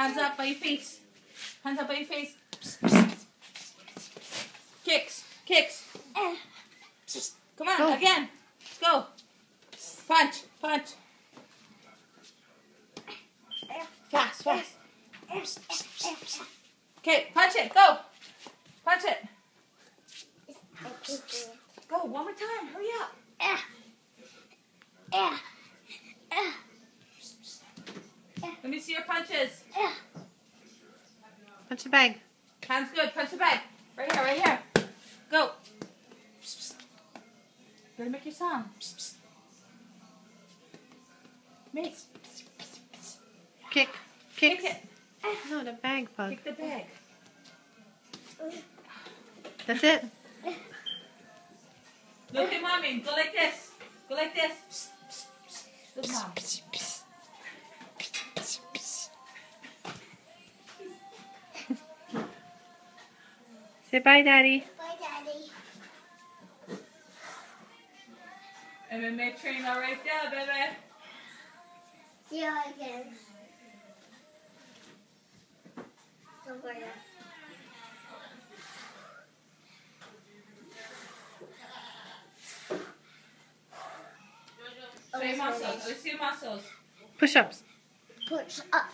Hands up by your face. Hands up by your face. Kicks. Kicks. Come on, Go. again. Let's go. Punch. Punch. Fast, fast. Okay, punch it. Go. Punch it. Go, one more time. Hurry up. Let me see your punches. Punch the bag. Hands good. Punch the bag. Right here, right here. Go. Gotta make your sound. Make. Kick. Kick Kick. it. No, the bag, Pug. Kick the bag. That's it. Look at mommy. Go like this. Go like this. Good mom. Say bye, Daddy. Bye, Daddy. MMA trainer right there, baby. See you again. Don't worry. Show your muscles. Let's see your muscles. Push-ups. Push up.